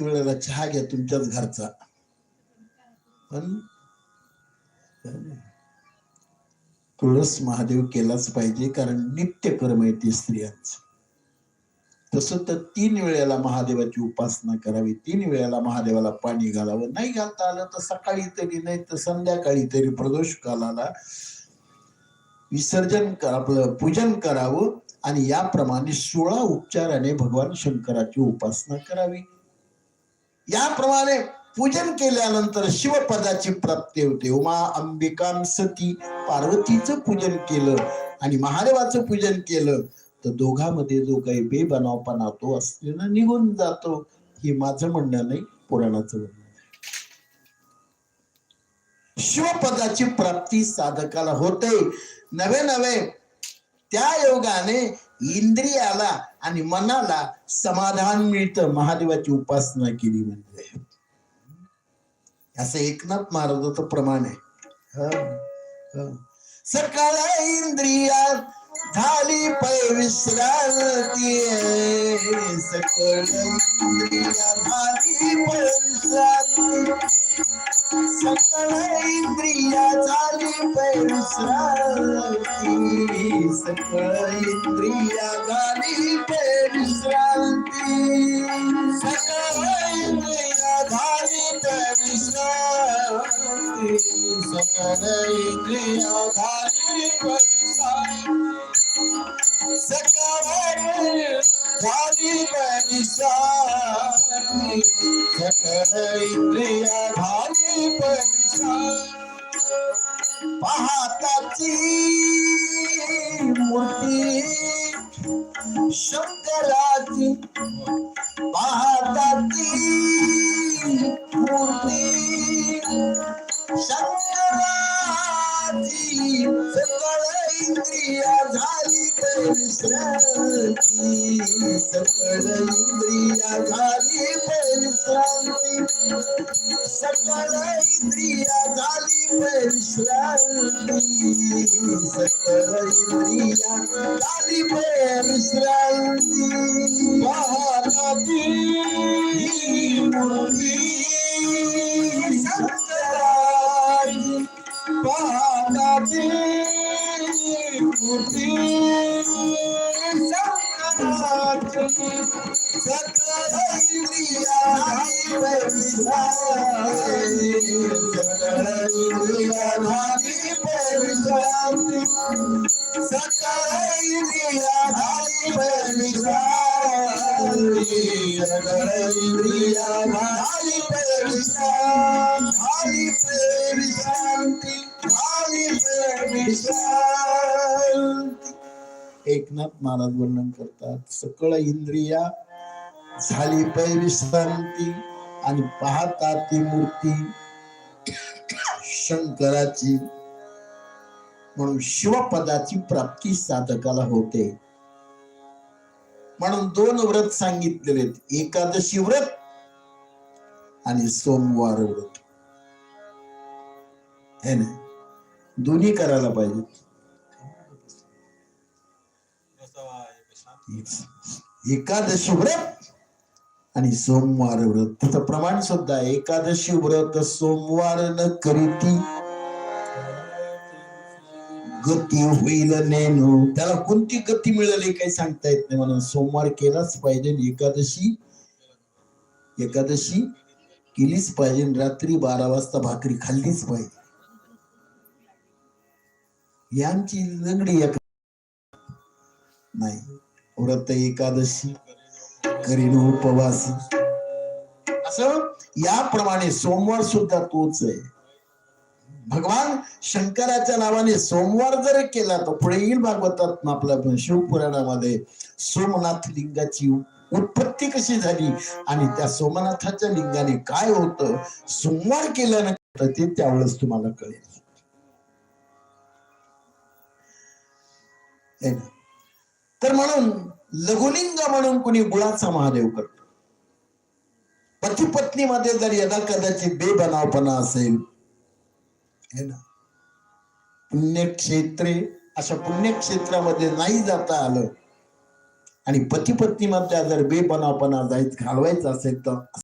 वेळेला चहा घ्या तुमच्याच घरचा, पण तुळस महादेव केलाच पाहिजे, कारण नित्य कर्म आहे ते स्त्रियांचं. तसं तर 3 वेळेला महादेवाची उपासना करावी, 3 वेळेला महादेवाला पाणी घालावं. नाही घालता आलं तर सकाळी तरी, नाही तर संध्याकाळी तरी प्रदोष कालाला विसर्जन आपलं पूजन करावं आणि याप्रमाणे 16 उपचाराने भगवान शंकराची उपासना करावी. याप्रमाणे पूजन केल्यानंतर शिवपदाची प्राप्ती होते. उमा अंबिकां सती, पार्वतीचं पूजन केलं आणि महादेवाचं पूजन केलं तर दोघांमध्ये जो काही बेबनावपणा तो असलेला निघून जातो. हे माझं म्हणणं नाही, पुराणाचं म्हणणं. शिवपदाची प्राप्ती साधकाला होते. नवे नवे त्या योगाने इंद्रियाला आणि मनाला समाधान मिळतं महादेवाची उपासना केली म्हणजे. असं एकनाथ महाराजाचं प्रमाण आहे. सकाळ इंद्रियात झाली पै विश्रांती, सकळ इंद्रिया झाली पै विश्रांती, सकळ इंद्रिया झाली पै विश्रांती, सकळ इंद्रिया झाली पै विश्रांती, सकळ इंद्रिया झाली पै विश्रांती, सकळ इंद्रिया झाली पै विश्रांती, सकळ झाली पै विश्रांती, सकळ इंद्रिया झाली पै विश्रांती. पाहताची मूर्ती शंकराची, पाहताची मूर्ती शंकराची, सकळ इंद्रिया झाली पै विश्रांती, सकळ इंद्रिया झाली पै विश्रांती, सकळ इंद्रिया झाली पै विश्रांती, सकळ इंद्रिया झाली पै विश्रांती. पाहताची मूर्ती शंकराची, पाहताची मूर्ती शंकराची, सकळ इंद्रिया झाली पै विश्रांती, सकळ इंद्रिया झाली पै विश्रांती, सकळ इंद्रिया झाली पै विश्रांती, सकळ इंद्रिया झाली पै विश्रांती, झाली पै विश्रांती, झाली पै विश्रांती. एकनाथ महाराज वर्णन करतात, सकळ इंद्रिया झाली पै विश्रांती आणि पाहता ती मूर्ती शंकराची. म्हणून शिवपदाची प्राप्ती साधकाला होते. म्हणून 2 व्रत सांगितलेले, एकादशी व्रत आणि सोमवार व्रत. हे ना, दोन्ही करायला पाहिजे. एकादशी व्रत आणि सोमवार व्रत. त्याचं प्रमाण सुद्धा, एकादशी व्रत सोमवार न करीती गती होईल नेनो. त्याला कोणती गती मिळाली काही सांगता येत नाही. म्हणून सोमवार केलाच पाहिजे, एकादशी केलीच पाहिजे, रात्री 12 वाजता भाकरी खाल्लीच पाहिजे. यांची लंगडी नाही. व्रत एकादशी करीन उपवासी, असं याप्रमाणे सोमवार सुद्धा तोच आहे. भगवान शंकराच्या नावाने सोमवार जर केला तर पुढे येईल भागवतात आपल्या शिवपुराणामध्ये सोमनाथ लिंगाची उत्पत्ती कशी झाली आणि त्या सोमनाथाच्या लिंगाने काय होतं सोमवार केल्यानंतर ते त्यावेळेस तुम्हाला कळेल. तर म्हणून लघुलिंग म्हणून कोणी गुळाचा महादेव करतो. पती पत्नी मध्ये जर यदा कदाचित बेबनावपणा असेल, है ना, पुण्यक्षेत्रे, अशा पुण्यक्षेत्रामध्ये नाही जाता आलं आणि पती पत्नी मध्ये जर बेबनावपणा घालवायचा असेल तर